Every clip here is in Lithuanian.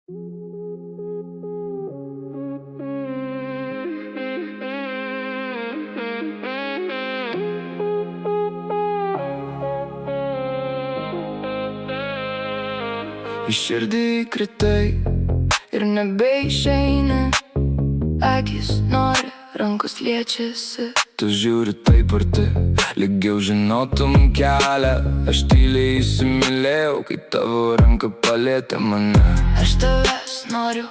Į širdį įkritai ir nebeišeini, akys nori, rankos liečiasi. Tu žiūri taip arti, lyg jau žinotum kelią. Aš tyliai įsimylėjau, kai tavo ranka palietė mane. Aš tavęs noriu,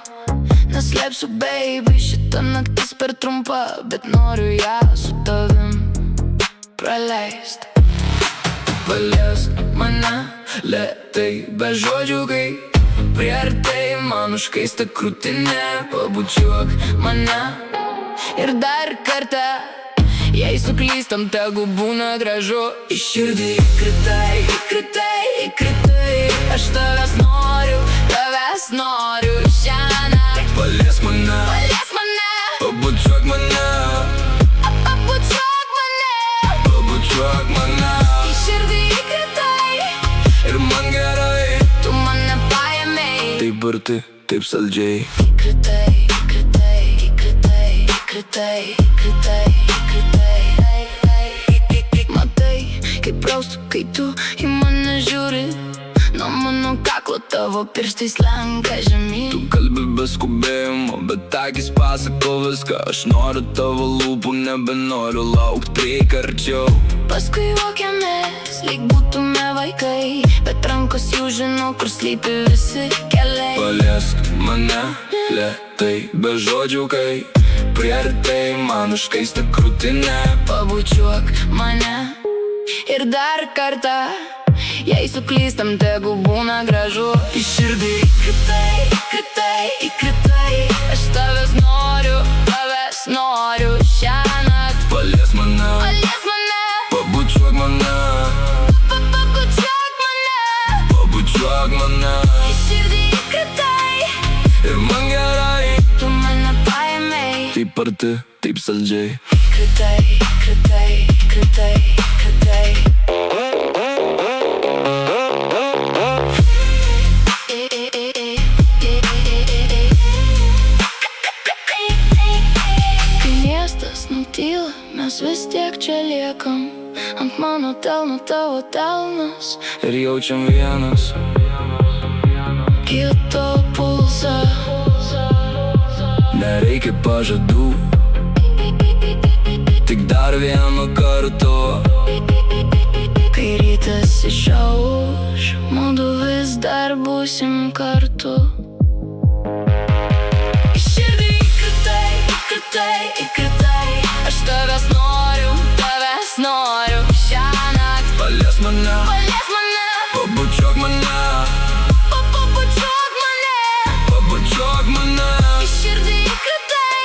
neslėpsiu, baby, šita naktis per trumpa, bet noriu ją su tavim praleist. Paliesk mane lėtai, be žodžių, kai priartėji man užkaista krūtinė. Pabučiuok mane ir dar kartą, jei suklystam, tegu būna gražu. Į širdį įkritai, įkritai, įkritai. Aš tavęs noriu šiąnakt. Paliesk mane, pabučiuok mane, pabučiuok mane, pabučiuok mane. Į širdį įkritai ir man gerai, tu mane paėmei taip arti, taip saldžiai. Įkritai, įkritai, įkritai, įkritai, įkritai, įkritai. Matai, kaip raustu, kai tu į mane žiūri. Nuo mano kaklo tavo pirštai slenka žemyn. Tu kalbi be skubėjimo, bet akys pasako viską. Aš noriu tavo lūpų, nebenoriu laukt, prieik arčiau. Paskui juokiamės, lyg būtume vaikai, bet rankos jau žino, kur slypi visi keliai. Paliesk mane lėtai, be žodžių, kai priartėji man užkaista krūtinė. Pabučiuok mane ir dar kartą, jei suklystam, tegu būna gražu. Į širdį įkritai, įkritai, įkritai. Aš tavęs noriu šiąnakt. Paliesk mane, pabučiuok mane, pabučiuok mane, pabučiuok mane. Į širdį įkritai ir man gerai, tu mane paėmei taip arti, taip saldžiai. Įkritai, įkritai, įkritai, įkritai. Mes vis tiek čia liekam, ant mano delno tavo delnas, ir jaučiam vienas kito pulsą. Nereikia pažadų, tik dar vienu kartu. Kai rytas išauš, mudu vis dar būsim kartu. Į širdį įkritai, įkritai, įkritai. Aš tavęs noriu šiąnakt. Paliesk mane, pabučiuok mane, pabučiuok mane, pabučiuok mane. Į širdį įkritai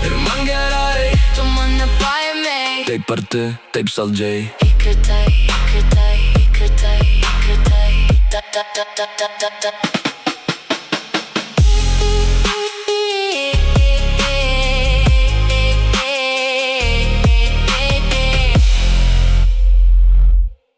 ir man gerai, tu mane paėmei taip arti, taip saldžiai. Įkritai, įkritai, įkritai, įkritai.